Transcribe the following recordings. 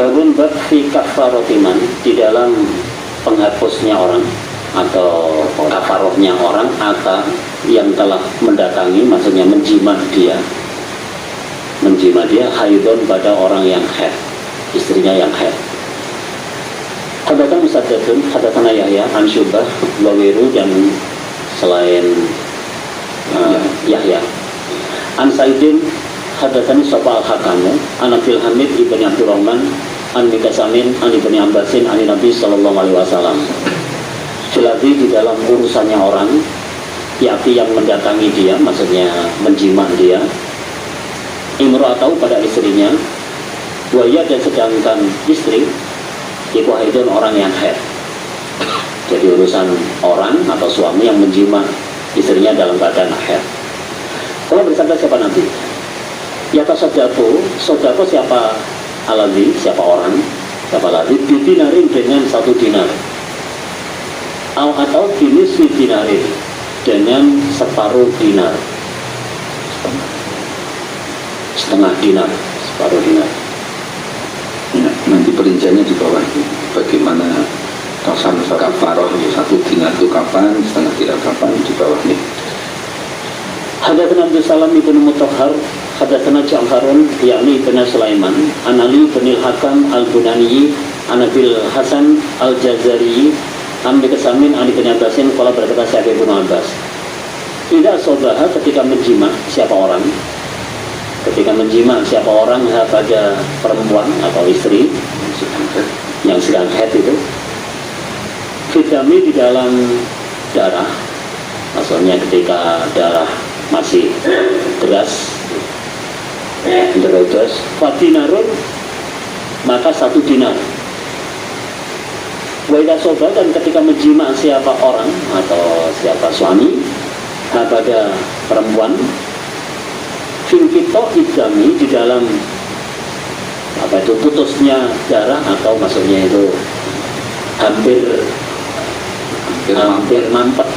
Babun bab fi kafarotiman, di dalam penghapusnya orang atau kafarohnya orang atau yang telah mendatangi, maksudnya menjima dia haidon pada orang yang haid, istrinya yang haid. Hadatsana Musaddadun, hadatsana Yahya an Syu'bah wa ghairu, dan selain Yahya an Sa'idin hadatsani Sa'al Hakamu an Abdul Hamid ibn Abdurrahman an Mikasamin an ibni Abbasin an Nabi sallallahu alaihi wasallam. Jelati di dalam urusannya orang, yakni yang mendatangi dia, maksudnya menjima dia, imra'atahu pada istrinya, waya, dan sedangkan istri iku haidun, orang yang haid. Jadi urusan orang atau suami yang menjima istrinya dalam keadaan haid. Kalau bersabda siapa nanti? Yata sodako siapa aladi, siapa orang, siapa lagi dinarin dengan 1 dinar, atau biniswi dinarin dengan separuh dinar, setengah dinar, separuh dinar. Ya, nanti perinciannya di bawah itu. Bagaimana kafaroh 1 dinar itu kapan, setengah dinar kapan, di bawah ini. Hadatsana Abdul Salam ibn Mutahhar, hadatsana Ja'farun yakni ibn Sulaiman, an Ali bin Al-Hakam Al-Bunani, an Abil Hasan Al-Jazari, an Mikasamin an ibn Abbasin, qala berkata Syekh Ibnu Abbas, tidak sobaha, ketika menjima siapa orang pada perempuan atau istri yang sedang haid itu, fitami, di dalam darah, maksudnya ketika darah masih deras, fatinarun, maka 1 dinar. Waidah sobat, dan ketika menjima siapa orang atau siapa suami pada perempuan, filkito idami, di dalam putusnya darah, atau maksudnya itu hampir mampet,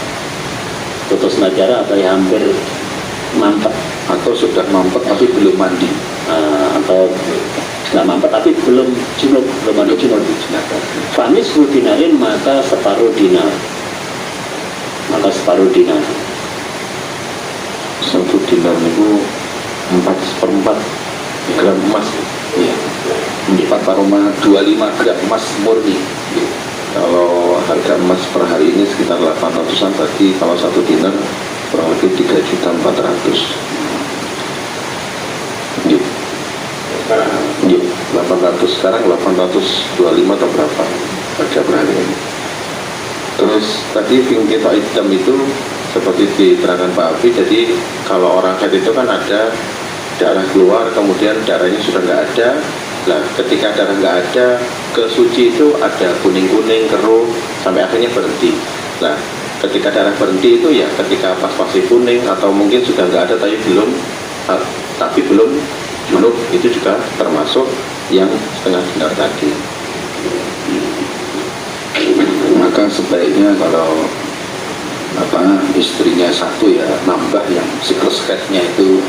putusnya darah atau hampir mampet, atau sudah mampet tapi belum mandi, atau sudah mampet tapi belum mandi junub. Fanis dinarin, maka separuh dinar. 1 dinar itu 4/4 gram emas, ya, 4,25 gram emas murni. Kalau harga emas per hari ini sekitar 800-an, berarti kalau 1 dinar kurang lebih 3.400.000. 800 sekarang, 825 atau berapa harga per hari ini. Terus tadi fingkito hitam itu seperti diterangkan Pak Afi, jadi kalau orang haid itu kan ada darah keluar, kemudian darahnya sudah nggak ada. Nah, ketika darah nggak ada, ke suci itu ada kuning-kuning, keruh, sampai akhirnya berhenti. Nah, ketika darah berhenti itu ya ketika pas masih kuning, atau mungkin sudah nggak ada tapi belum junub, itu juga termasuk yang setengah dinar tadi. Maka sebaiknya kalau istrinya 1 ya nambah yang siklus haidnya itu.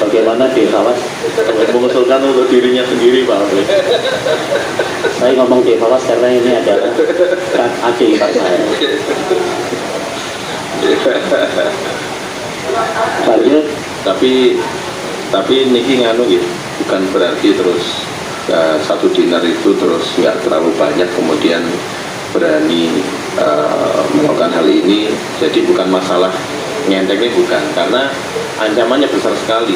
Bagaimana Devawas mengusulkan untuk dirinya sendiri, Pak Afi? Saya ngomong Devawas karena ini adalah adik ipar saya. Lanjut. Tapi niki nganu gitu, bukan berarti terus 1 dinar itu terus nggak terlalu banyak kemudian berani melakukan hal ini. Jadi bukan masalah nyenteknya, bukan, karena ancamannya besar sekali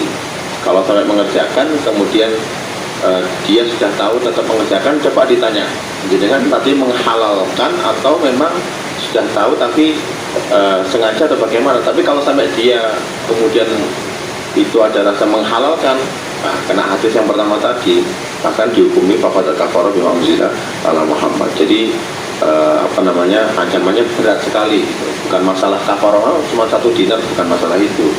kalau sampai mengerjakan kemudian dia sudah tahu tetap mengerjakan. Coba ditanya, jadi kan tadi menghalalkan atau memang sudah tahu tapi sengaja atau bagaimana. Tapi kalau sampai dia kemudian itu ada rasa menghalalkan, kena hadis yang pertama tadi, akan dihukumi faqad kafara bima unzila ala Muhammad. Jadi ancamannya berat sekali. Bukan masalah kafarah, cuma 1 dinar, bukan masalah itu.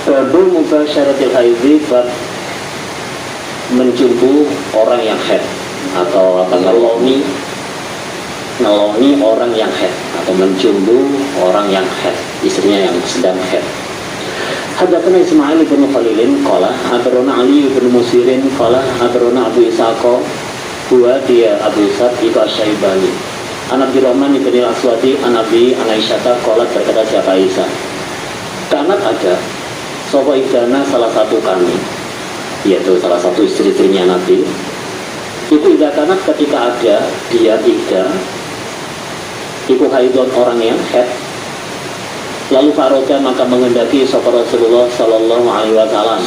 Babul mubasyaratil haidhi, bab menjumpu orang yang haid, atau ngeloni orang yang haid atau mencumbu orang yang haid, istrinya yang sedang haid. Hadatsana Ismail bin Khalilin qala hadarana Ali bin Musirin qala hadarana Abu Ishaq huwa dia Abu Ishaq ibn Syaibani an Abdurrahman bin Al-Aswadi an Abi Aisyah qala berkata siapa Aisyah karena ada sapa idana salah satu kami, yaitu salah satu istri-istrinya Nabi itu idza kanat ketika ada dia iddah iku haidon orang yang haid lalu faroja maka mengendaki sapa Rasulullah sallallahu alaihi wasallam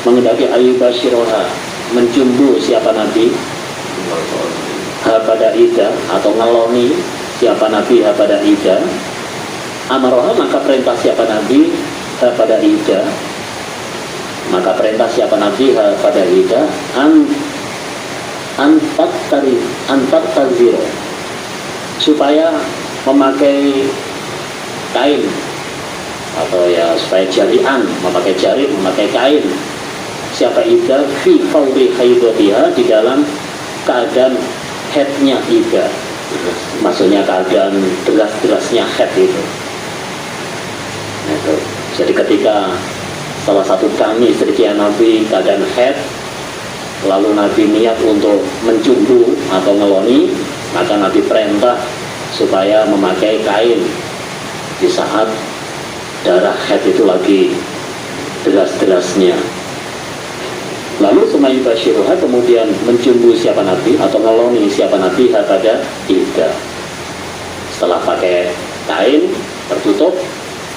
mengendaki ayyubashiroha mencumbu siapa Nabi pada ida atau ngeloni siapa Nabi pada ida amaroha maka perintah siapa Nabi pada ida maka perintah siapa Nabi pada ida antat taziro supaya memakai kain atau ya supaya jarian memakai jari memakai kain siapa ida fi fauri haidatiha di dalam keadaan haidnya ida maksudnya keadaan deras-derasnya haid itu. Jadi ketika salah satu kami istri Nabi keadaan haid lalu Nabi niat untuk mencumbu atau ngeloni maka Nabi perintah supaya memakai kain di saat darah haid itu lagi deras-derasnya. Lalu Sumayi Bashiruha kemudian mencumbu siapa Nabi atau ngeloni siapa Nabi pada ida. Setelah pakai kain tertutup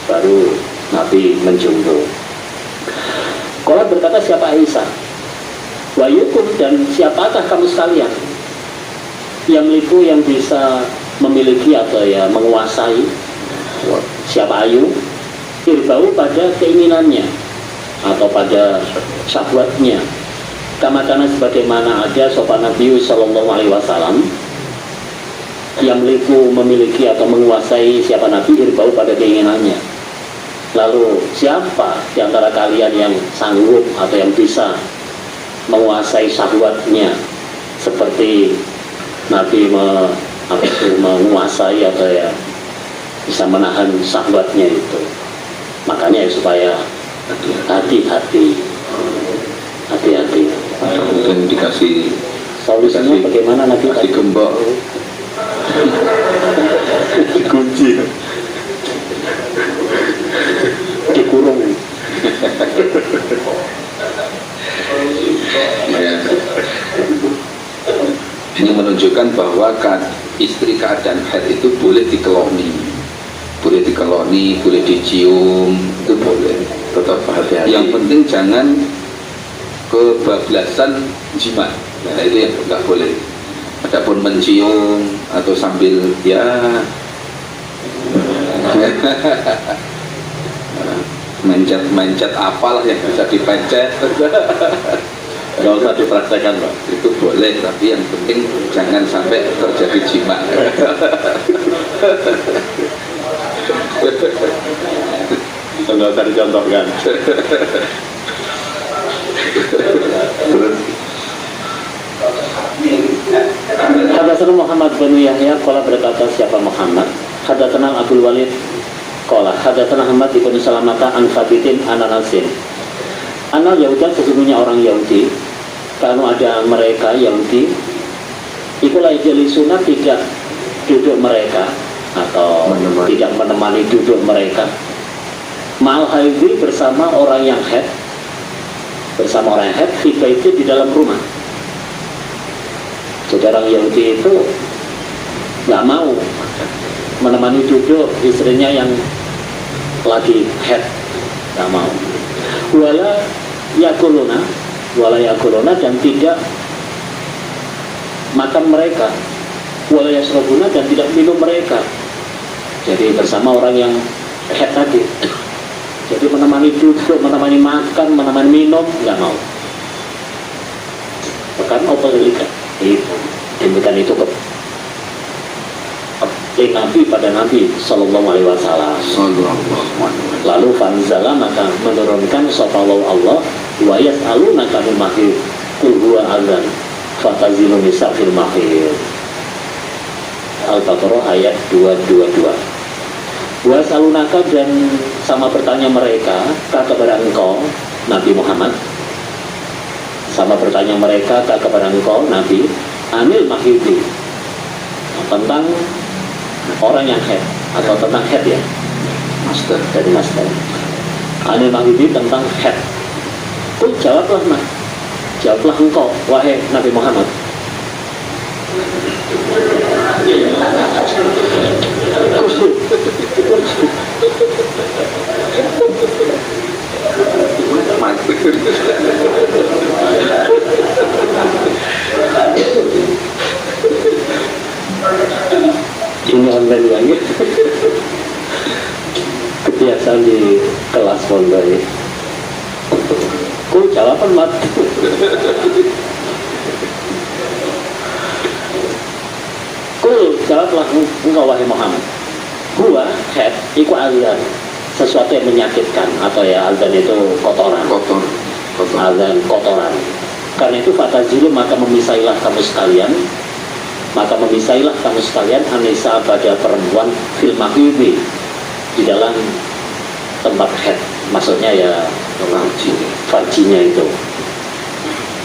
baru Nabi mencumbu. Qala berkata siapa Aisyah wa yukum dan siapakah kamu sekalian yang liku yang bisa memiliki atau ya menguasai siapa ayu irbau pada keinginannya atau pada syahwatnya kama kana sebagaimana ada sopan Nabi sallallahu alaihi wasallam yang liku memiliki atau menguasai siapa Nabi irbau pada keinginannya. Lalu siapa di antara kalian yang sanggup atau yang bisa menguasai syahwatnya seperti Nabi menguasai atau ya bisa menahan syahwatnya itu. Makanya ya supaya hati-hati. Dan dikasih solusinya bagaimana Nabi kasih gembok dikunci dikurung. ya. Ini menunjukkan bahwa istri keadaan haid itu boleh dikeloni, boleh dicium, itu boleh. tetap hati-hati. Yang penting jangan kebablasan jimat. Nah itu yang nggak boleh. Adapun mencium atau sambil ya mencet apalah yang bisa dipencet Nggak usah dipraktekkan, Pak. itu boleh, tapi yang penting jangan sampai terjadi jima. Nggak usah dicontohkan. Terus Hadatsana Muhammad bin Yahya qala berkata siapa Muhammad hadatsana Abdul Walid qala hadatsana Ahmad bin Salamata an Sabitin an Anasin Anal Yahuda sesungguhnya orang Yahudi kalau ada mereka Yahudi ikulah jelisuna tidak duduk mereka atau tidak menemani duduk mereka mal haidhi bersama orang yang haid tiba itu di dalam rumah. Jadi orang Yahudi itu nggak mau menemani duduk istrinya yang lagi haid, nggak mau. Wala yakuluna dan tidak makan mereka, wala yasrabuna dan tidak minum mereka. Jadi bersama orang yang haid tadi. Jadi menemani duduk, menemani makan, menemani minum nggak mau. Bahkan opposite itu demikian itu ke Nabi pada Nabi Sallallahu Alaihi Wasallam. Lalu fanzala maka menurunkan sopallahu Allah wa yas'alunaka min mahir qul huwa adzan fatazilu nisa fil mahir. Al-Baqarah ayat 222. Wa salunaka, dan sama bertanya mereka kepada engkau Nabi Muhammad, sama bertanya mereka kepada engkau Nabi, anil mahidi, tentang orang yang haid, atau tentang haid ya, Master. dari master. Anil mahidi, tentang haid. Kul, jawablah engkau wahai Nabi Muhammad. Ini online lagi. Kebiasaan di kelas pondok ini. Kul, jawaban mat. Kul, jawablah engkau wahai Muhammad. Gua head iku alian, sesuatu yang menyakitkan, atau ya azan itu kotoran. Kotor. Azan kotoran. Karena itu fatazilu, maka memisailah kamu sekalian, anisa pada perempuan fil mahidi, di dalam tempat head, maksudnya ya farjinya itu.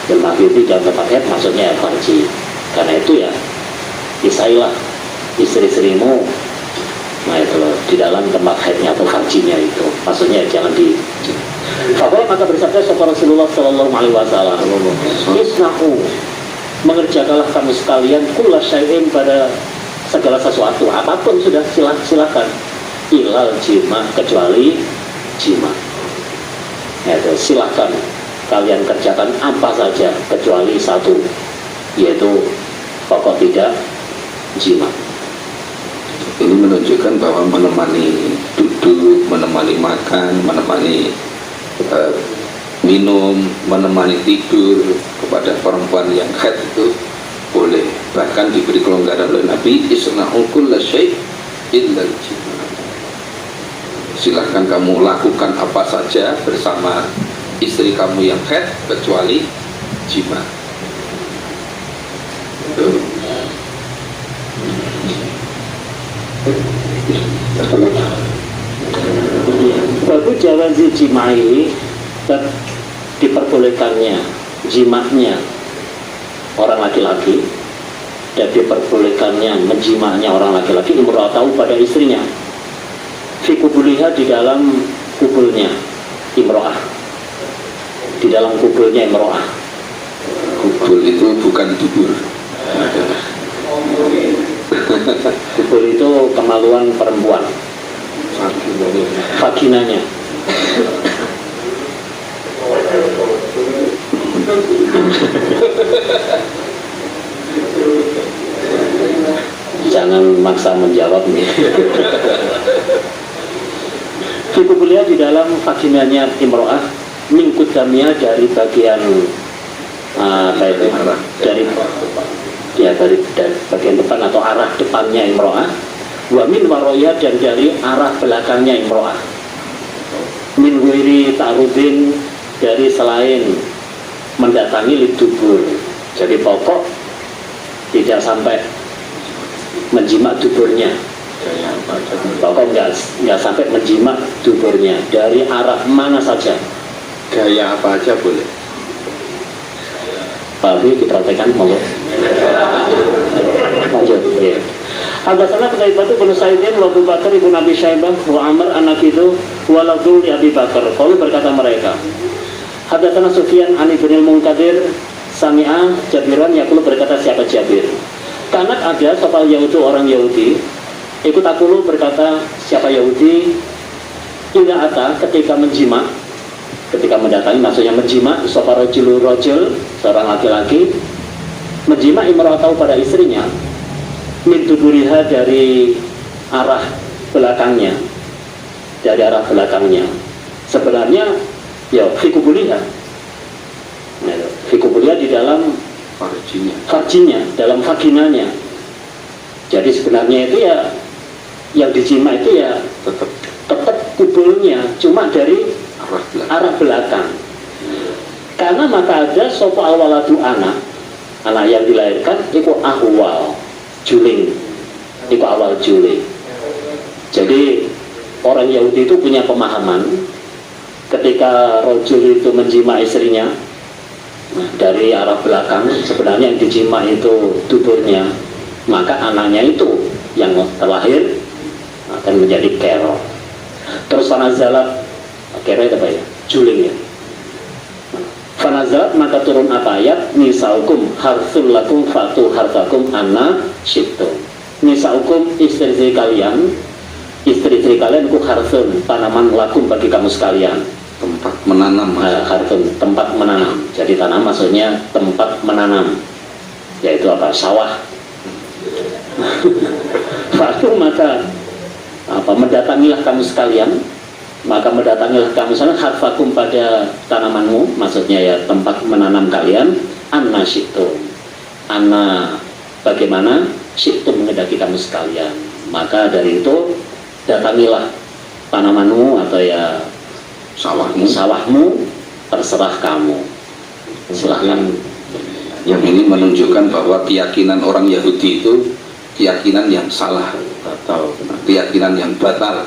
Fil mahidi dalam tempat head maksudnya ya farji. Karena itu ya pisailah istri-istrimu, nah itu loh, di dalam tempat haidnya atau farjinya itu, maksudnya jangan di. Fakola, maka bersabda sapa Rasulullah Sallallahu Alaihi Wasallam, isnahu, mengerjakanlah kamu sekalian kulla syai'in, pada segala sesuatu, apapun sudah silakan, ilal jima, kecuali jima. Ya, itu silakan kalian kerjakan apa saja kecuali satu, yaitu pokok tidak jima. Ini menunjukkan bahwa menemani duduk, menemani makan, menemani minum, menemani tidur kepada perempuan yang haid itu boleh. Bahkan diberi kelonggaran oleh Nabi, isna'u kulla syai' illa jima. Silahkan kamu lakukan apa saja bersama istri kamu yang haid kecuali jima. Baru jawazi jimai, diperbolehkannya jimaknya orang laki-laki, dan diperbolehkannya menjimaknya orang laki-laki imra'atahu pada istrinya, fi kubuliha, di dalam kubulnya imra'ah, di dalam kubulnya imra'ah. Kubul itu bukan dubur. Kubul itu kemaluan perempuan, vaginanya. Jangan maksa menjawab nih. Fikubulia, di dalam vaginanya imro'ah, mingkut damia, dari bagian dari bagian depan atau arah depannya imro'ah, wa min waroya, dan dari arah belakangnya imro'ah, min wiri ta'rudin, dari selain mendatangi lidubur. Jadi pokok tidak sampai menjimak duburnya, pokok nggak sampai menjimak duburnya, dari arah mana saja. Gaya apa aja boleh. Pak Abi, diperhatikan monggo. Lanjut. Ya. Hadatsana Qutaibah bin Sa'idin wa Abu Bakar ibn Abi Syaibah wa Amr anak itu waladul li Abi Bakar. Qalu, berkata mereka, hadatsana Sufyan an Ibnu Munkadir sami'a Jabiran yaqulu, berkata siapa Jabir? Karena ada sopal Yahudi, orang Yahudi, ikut akulu, berkata siapa Yahudi, tidak ada ketika menjimak, ketika mendatangi, maksudnya menjimak, sopal rojul, seorang laki-laki menjimak imra'atahu pada istrinya, min duburiha, dari arah belakangnya, sebenarnya ya fikubuliha, fikubuliha di dalam farjinya, dalam vaginanya. Jadi sebenarnya itu ya yang dijima itu ya tetap kubulnya, cuma dari arah belakang. Karena maka ada sopo alwaladu, anak yang dilahirkan itu ahwal, juling, Itu awal juli. Jadi orang Yahudi itu punya pemahaman ketika rojul itu menjima istrinya dari arah belakang, sebenarnya yang dijima itu duburnya, maka anaknya itu yang terlahir akan menjadi kero. Terus fanazalat, kero itu apa ya? Juling ya. Fanazalat, maka turun apa ayat? Nisaukum harsul lakum fatu harsakum anna syi'tum. Nisaukum, istri-istri kalian, istri-istri kalian itu harsun, tanaman lakum bagi kamu sekalian. Tempat menanam. Harsun, tempat menanam. Jadi tanam maksudnya tempat menanam, yaitu apa? Sawah. Fatu, maka apa? Mendatangilah kamu sekalian, maka mendatangilah kamu sekalian harfakum pada tanamanmu, maksudnya ya tempat menanam kalian, anna syi'tum, anna bagaimana syi'tum menghendaki kamu sekalian. Maka dari itu datangilah tanamanmu atau ya sawahmu, terserah kamu, silahkan. Yang ini menunjukkan bahwa keyakinan orang Yahudi itu keyakinan yang salah atau keyakinan yang batal.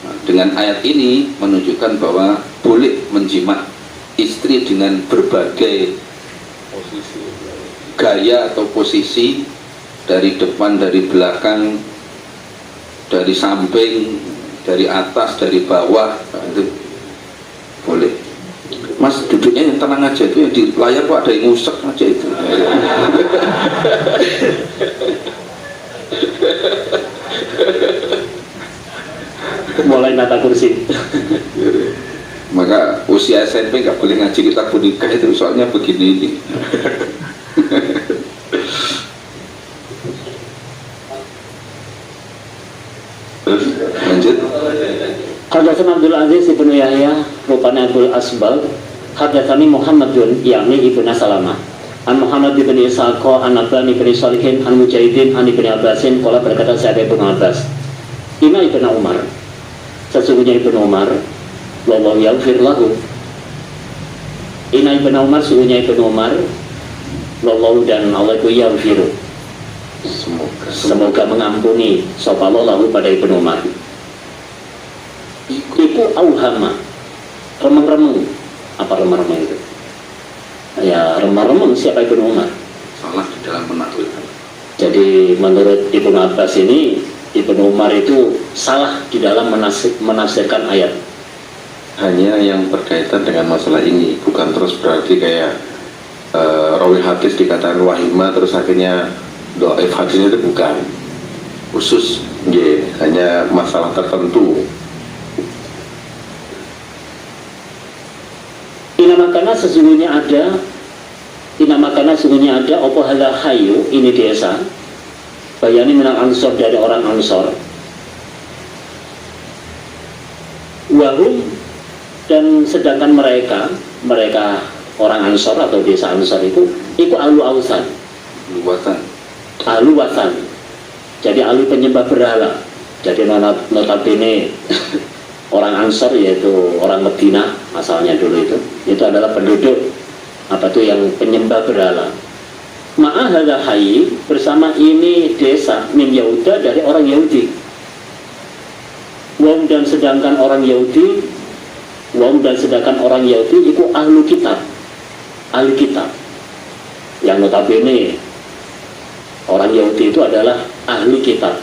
Nah, dengan ayat ini menunjukkan bahwa boleh menjimat istri dengan berbagai gaya atau posisi, dari depan, dari belakang, dari samping, dari atas, dari bawah. Nah, itu boleh. Mas, duduknya yang tenang aja, itu yang di layar kok ada yang ngusek aja itu. Mulai nata kursi. Maka usia SMP nggak boleh ngaji kitab nikah itu, soalnya begini ini. Terus lanjut. Hadatsana Abdul Aziz ibnu Yahya rupanya Abdul Asbal, hadatsani Muhammadun yakni ibnu Salamah, an Muhammad bin Ishaq an Abban bin Shalihin an Mujahidin an Ibnu Abbasin qala berkata sahabat Ibnu Abbas, Inna Ibnu Umar, sesungguhnya Ibnu Umar, wallahu yaghfir lahu. Inna Ibnu Umar, sesungguhnya Ibnu Umar, wallahu dan Allah ku yaghfiru, semoga mengampuni sapa lahu pada Ibnu Umar. Iku auhama, remeng-remeng. Apa remeng-remeng itu? Ya remeng-remeng siapa Ibnu Umar? Salah di dalam menakwilkan. Jadi menurut Ibnu Abbas ini, Ibnu Umar itu salah di dalam menafsirkan ayat. Hanya yang berkaitan dengan masalah ini, bukan terus berarti kayak rawi hadis dikatakan wahima terus akhirnya dhaif hadisnya, itu bukan. Khusus hanya masalah tertentu. Inamakana sesungguhnya ada opo hala hayu, ini desa bayani minal ansor, dari orang ansor, wahum, dan sedangkan mereka orang ansor atau desa ansor itu alu ausan, alu watan, jadi alu penyembah berhala. Jadi notabene orang Ansor, yaitu orang Medina asalnya dulu itu adalah penduduk apa tuh yang penyembah berhala. Ma'ahadha hayy, bersama ini desa min Yahuda, dari orang Yahudi. Wong dan sedangkan orang Yahudi itu ahlu kitab, ahli kitab. Yang notabene orang Yahudi itu adalah ahli kitab.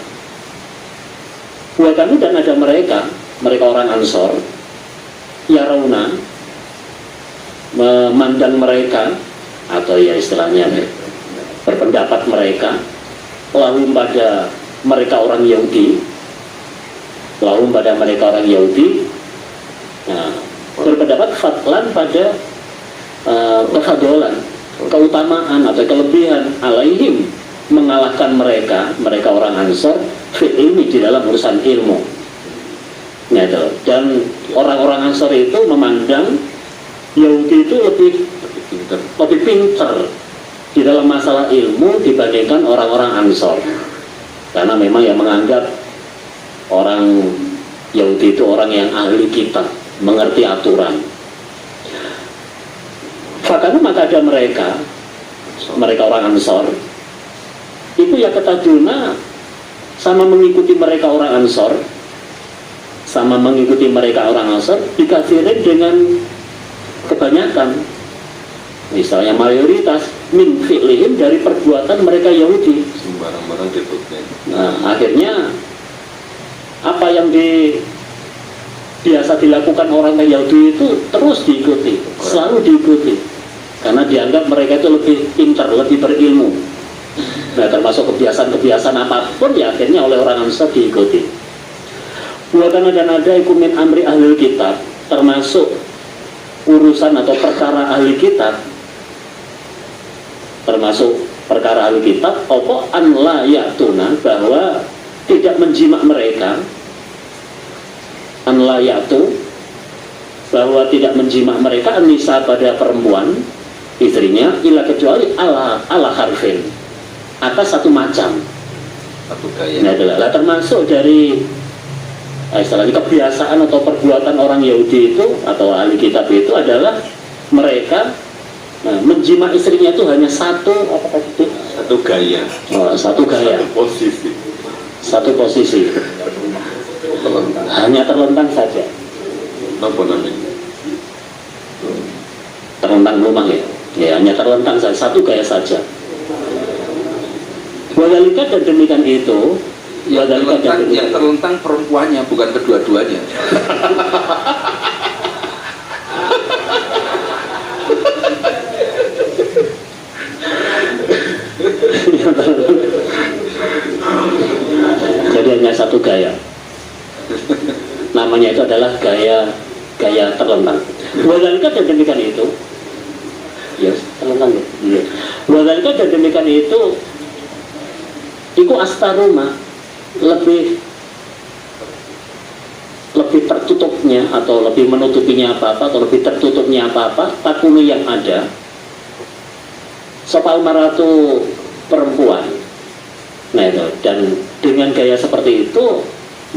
Wa kami, dan ada mereka orang Ansor, Yarauna, memandang mereka, atau ya istilahnya berpendapat mereka, lahum pada mereka orang Yahudi, nah, berpendapat fadlan pada kefadolan, keutamaan atau kelebihan, alaihim, mengalahkan mereka orang Ansor fil ilmi, di dalam urusan ilmu. Dan orang-orang Ansor itu memandang Yahudi itu lebih pintar di dalam masalah ilmu dibandingkan orang-orang Ansor, karena memang yang menganggap orang Yahudi itu orang yang ahli kitab, mengerti aturan. Fakana, maka ada mereka orang Ansor itu ya ketaduna sama mengikuti mereka orang Ansor, dikafirin dengan kebanyakan, misalnya mayoritas min fi'lihim dari perbuatan mereka Yahudi. Sembarang-barang ditutup. Nah, akhirnya apa yang biasa dilakukan orang Yahudi itu terus diikuti, selalu diikuti, karena dianggap mereka itu lebih pintar, lebih berilmu. Nah, termasuk kebiasaan-kebiasaan apapun ya akhirnya oleh orang Ansor diikuti. Buatan dan ada ikumin amri ahli kitab, termasuk urusan atau perkara ahli kitab, opo an la ya'tuna, bahwa tidak menjimak mereka, an la ya'tu, bahwa tidak menjimak mereka anisa pada perempuan istrinya, ila kecuali ala harfin, atas satu macam, Satu gaya. nah, adalah termasuk dari istilahnya kebiasaan atau perbuatan orang Yahudi itu atau ahli kitab itu adalah mereka menjima istrinya itu hanya satu gaya. satu gaya, Posisi. satu posisi, hanya terlentang saja, Apa namanya? terlentang lumang ya, hanya terlentang saja, satu gaya saja. Wadalika dan demikian itu, yang terlentang perempuannya, bukan kedua-duanya. Jadi hanya satu gaya. Namanya itu adalah gaya terlentang. Wadalika dan demikian itu, yes, terlentang ya. Iya. Wadalika dan demikian itu, iku astaruma, lebih tertutupnya atau lebih menutupinya apa-apa atau lebih tertutupnya apa-apa takunu yang ada sopal maratu perempuan. Nah itu, dan dengan gaya seperti itu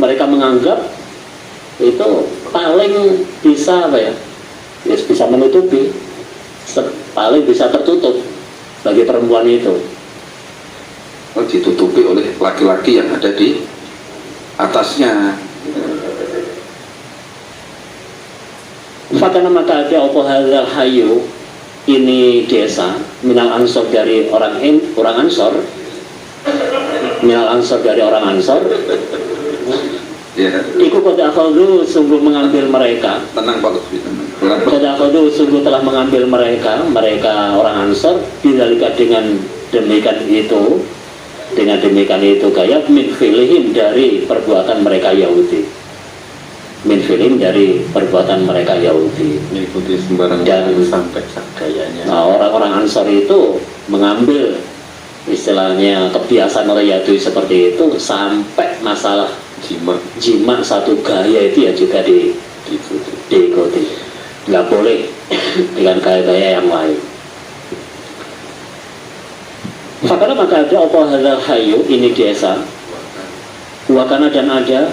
mereka menganggap itu paling bisa bisa menutupi, paling bisa tertutup bagi perempuan itu. Ditutupi oleh laki-laki yang ada di atasnya. Fakana maka ada opo hadzal hayu, ini desa minal ansor dari orang Ansor, minal ansor dari orang Ansor. Ya, Iku kota akhadu sungguh mengambil mereka. tenang Pak Lutfi, tenang. Kota akhadu sungguh telah mengambil mereka orang Ansor. Bidzalika dengan demikian itu kayak min filihim dari perbuatan mereka Yahudi. Min filihim dari perbuatan mereka Yahudi. Mengikuti sembarang Dan sampai gayanya. Nah, orang-orang Ansor itu mengambil istilahnya kebiasaan orang Yahudi seperti itu, sampai masalah jima satu gaya itu ya juga diikuti. Nggak boleh dengan gaya-gaya yang lain. Fakana maka ada apa hadzal hayu, ini desa, wakana dan ada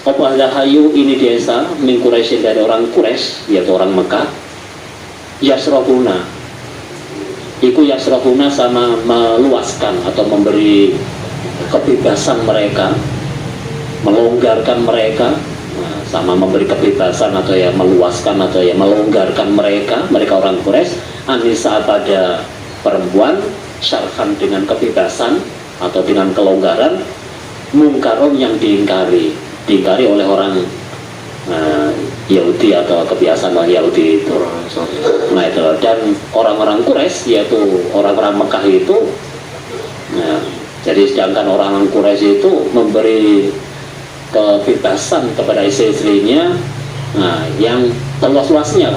apa hadzal hayu, ini desa min Quraisyin dari orang Quraisy, yaitu orang Mekah, yasrohuna, iku yasrohuna sama meluaskan atau memberi kebebasan mereka, melonggarkan mereka, sama memberi kebebasan atau ya meluaskan atau ya melonggarkan mereka orang Quraisy anisa pada perempuan, syarfan dengan kebebasan atau dengan kelonggaran, mungkaron yang diingkari oleh orang Yahudi atau kebiasaan orang Yahudi itu. Nah itu, dan orang-orang Quraisy yaitu orang-orang Mekah itu, jadi sedangkan orang Quraisy itu memberi kebebasan kepada istri-istrinya, yang seluas-luasnya,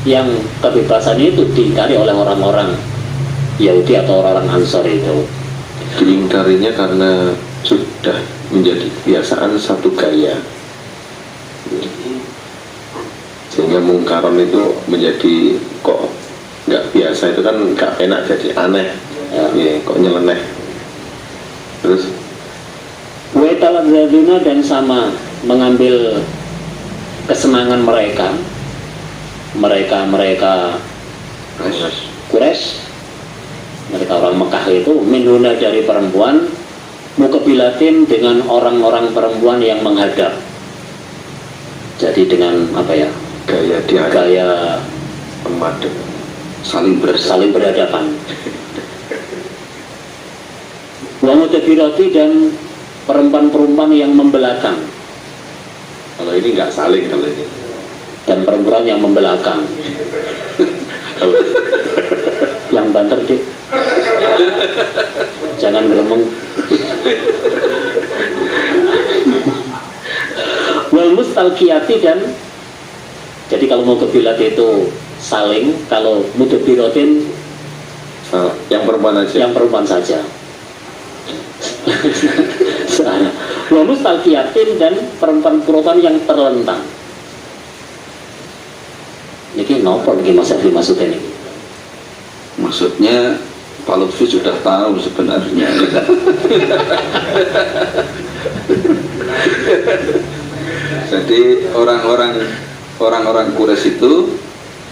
yang kebebasan itu diingkari oleh orang-orang Yahudi atau orang Ansor itu. Diingkarinya karena sudah menjadi kebiasaan satu gaya, sehingga mungkaron itu menjadi kok nggak biasa, itu kan nggak enak, jadi aneh ya, kok nyeleneh. Terus Wetaladzaduna dan sama mengambil kesenangan mereka Quraisy, mereka orang Mekah itu, minhuna dari perempuan, mukabilatin dengan orang-orang perempuan yang menghadap. Jadi dengan apa ya? Gaya Pemadam. saling berhadapan. Wa mudabirati dan perempuan-perempuan yang membelakang. Kalau ini nggak saling kalau ini. Dan perempuan yang membelakang. Yang banter dik. Jangan gremeng. Wal mustalqiyati dan jadi kalau mau kebilat itu saling, kalau mudabiratin Yang perempuan aja. yang perempuan saja. Wa mustalqiyatin dan perempuan-perempuan yang terlentang. Niki nopo niki maksudnya ini. maksudnya Pak Lutfi sudah tahu sebenarnya. Jadi orang-orang Quraisy itu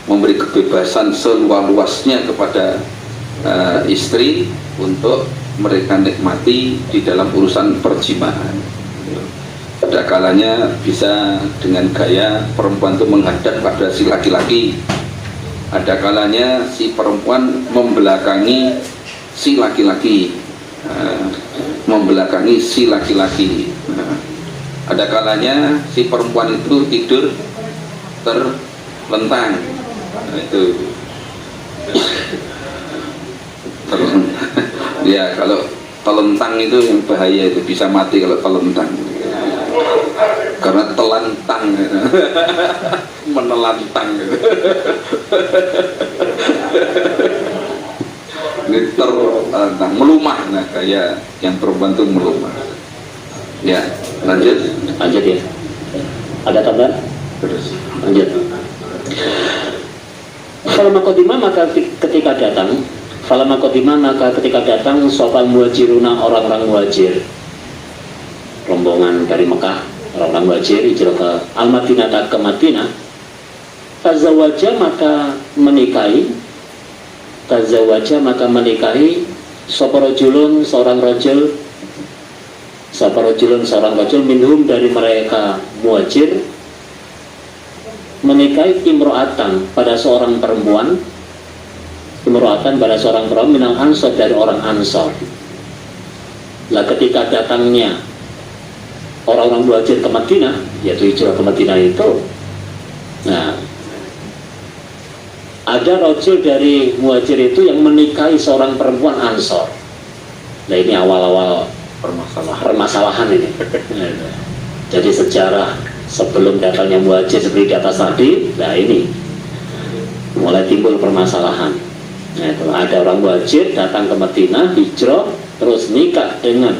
memberi kebebasan seluas-luasnya kepada istri untuk mereka nikmati di dalam urusan perjimahan. Ada kalanya bisa dengan gaya perempuan itu menghadap pada si laki-laki. Ada kalanya si perempuan membelakangi si laki-laki, ada kalanya si perempuan itu tidur terlentang. Itu ya, kalau telentang itu yang bahaya, itu bisa mati kalau telentang karena telantang menelantang ini terlentang, melumah. Nah, kayak yang perempuan itu melumah. Ya, lanjut ya. Ada tambahan? terus. Lanjut. Falamma qadima maka ketika datang sopal muhajiruna orang-orang muhajir, rombongan dari Mekah, orang-orang muhajir hijrah ke Al-Madinah ke Madinah. Tazawaja maka menikahi soporojulun seorang rajul minhum dari mereka muhajir, menikahi imro'atan pada seorang perempuan minal ansor dari orang Ansor. Lah ketika datangnya orang-orang muhajir ke Madinah, yaitu hijrah ke Madinah itu, nah ada rajul dari muhajir itu yang menikahi seorang perempuan Ansor. Nah ini awal-awal permasalahan ini. Jadi sejarah sebelum datangnya muhajir seperti di atas tadi, nah ini mulai timbul permasalahan. Nah, itu ada orang muhajir datang ke Madinah, hijrah, terus nikah dengan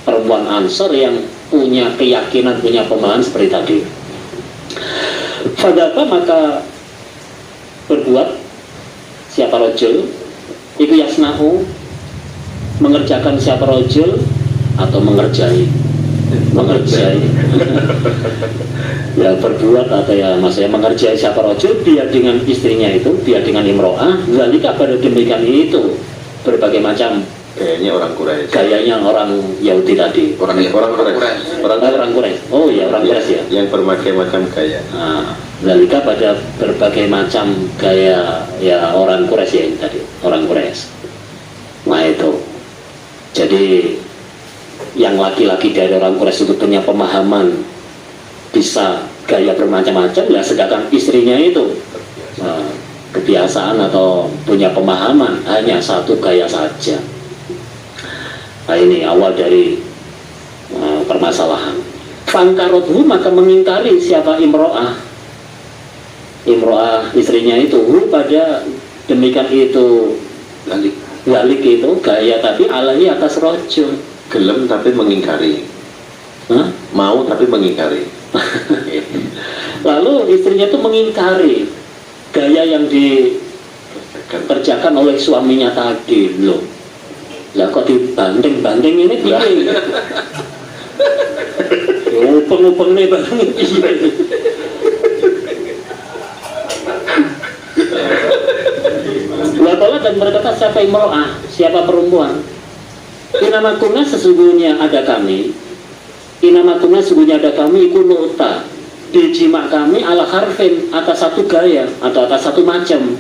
perempuan Ansor yang punya keyakinan, punya pemahaman seperti tadi. Fadaka maka berbuat siapa rajul itu yasnahu, mengerjakan siapa rajul atau mengerjai ya berbuat atau ya maksudnya mengerjai siapa rajul dia dengan istrinya itu, dia dengan imro'ah. Zalika pada demikian itu berbagai macam gayanya orang Yahudi tadi, orang Quraisy. Oh ya, orang Quraisy ya, yang berbagai macam gaya. Zalika pada berbagai macam gaya ya orang Quraisy ya, ini tadi orang Quraisy. Nah itu jadi yang laki-laki dari orang Quraisy itu punya pemahaman, bisa gaya bermacam-macam, ya sedangkan istrinya itu kebiasaan atau punya pemahaman hanya satu gaya saja. Nah ini awal dari permasalahan. Fangkarothu maka mengingkari siapa imro'ah istrinya itu pada demikian itu balik itu gaya tapi alaihi atas rajul. Gelem tapi mengingkari. Mau tapi mengingkari. Lalu istrinya itu mengingkari gaya yang dikerjakan oleh suaminya tadi loh. Lah kok dibanding-banding ini piye? Upeng-upeng nih bang. Waqala dan berkata siapa imro'ah, siapa perempuan Inamakumna sesungguhnya ada kami, inamakumna sesungguhnya ada kami iku nu'ta, dijima kami ala harfin, atas satu gaya atau atas satu macam.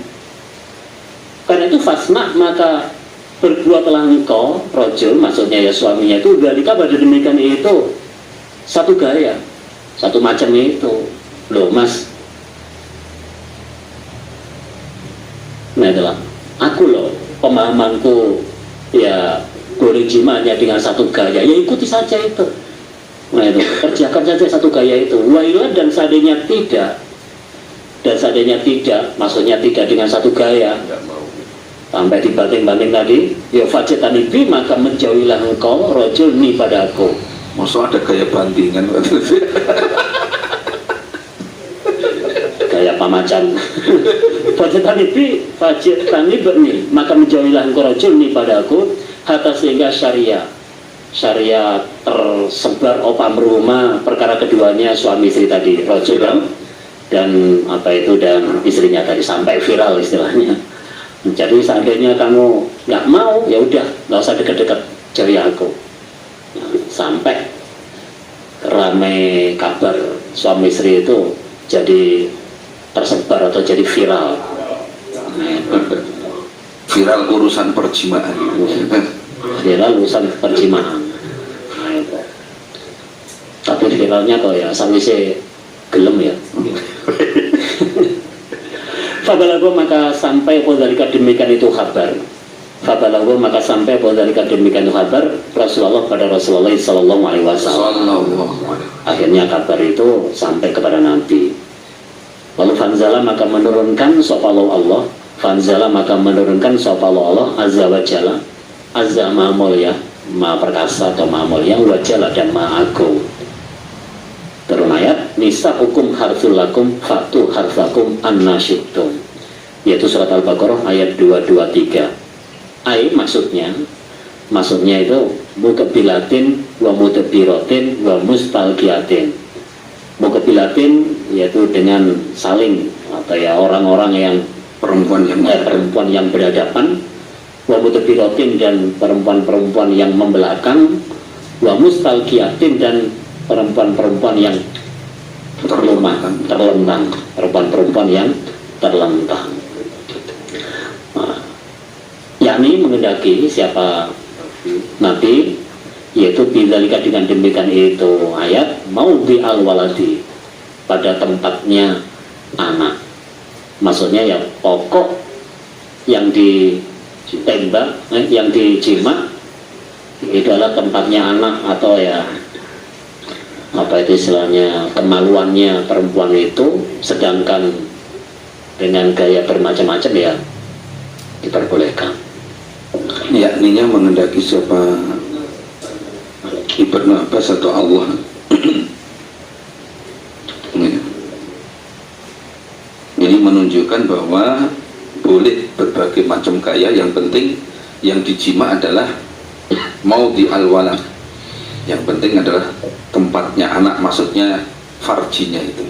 Karena itu fasna, maka berbuatlah engkau rojul, maksudnya ya suaminya itu, dalika pada demikian itu satu gaya, satu macam itu. Loh mas, nah itulah aku loh, pemahamanku ya boleh jimanya dengan satu gaya, ya ikuti saja itu. Nah itu, kerjakan saja satu gaya itu. Wailah, dan seandainya tidak, maksudnya tidak dengan satu gaya, sampai dibanting-banting tadi, ya fajatani bi, maka menjauhilah engkau rojul ni pada aku. Maksudnya ada gaya bantingan. Gaya pamacan. Fajatani berni, maka menjauhilah engkau rojul ni pada aku, hatta sehingga syariah tersebar opam rumah perkara keduanya suami istri tadi, rojul dan apa itu, dan istrinya tadi, sampai viral istilahnya. Jadi seandainya kamu nggak mau, ya udah nggak usah dekat-dekat jari aku. Sampai ramai kabar suami istri itu jadi tersebar atau jadi viral. Viral urusan perjimaan. Viral urusan perjimaan. Tapi viralnya kok ya sawise gelem ya. Fabalago, maka sampai podalika demikian itu kabar. Fabalago, maka sampai podalika demikian itu kabar Rasulullah pada Rasulullah Sallallahu Alaihi Wasallam. Akhirnya kabar itu sampai kepada Nabi. Lalu fanzala, maka menurunkan sopalau Allah. Fanzala, maka menurunkan sopalau Allah azza wa jalla. Azza ma mulia, ma perkasa atau ma mulia, wa jalla dan ma agung. Turun ayat, nisa hukum harful lakum fatu harfakum annasyitum, yaitu surat Al-Baqarah ayat 223. Ai maksudnya itu mukabilatin wa mutabirotin wa mustalgiatin. Mukabilatin yaitu dengan saling atau ya orang-orang yang perempuan yang berhadapan, wa mutabirotin dan perempuan-perempuan yang membelakang, wa mustalgiatin dan perempuan-perempuan yang terlentang, perempuan-perempuan yang terlentang. Nah, yakni mengendaki siapa Nabi, yaitu bidzalika dengan demikian itu ayat mau bi al waladi, pada tempatnya anak. Maksudnya ya pokok yang ditembak, yang dijima itu adalah tempatnya anak, atau ya apa itu istilahnya, kemaluannya perempuan itu, sedangkan dengan gaya bermacam-macam ya diperbolehkan. Yakninya mengendaki siapa Ibnu Abbas atau Allah. Ini menunjukkan bahwa boleh berbagai macam gaya, yang penting yang dijima adalah mau di al-walad, yang penting adalah tempatnya anak, maksudnya farjinya itu.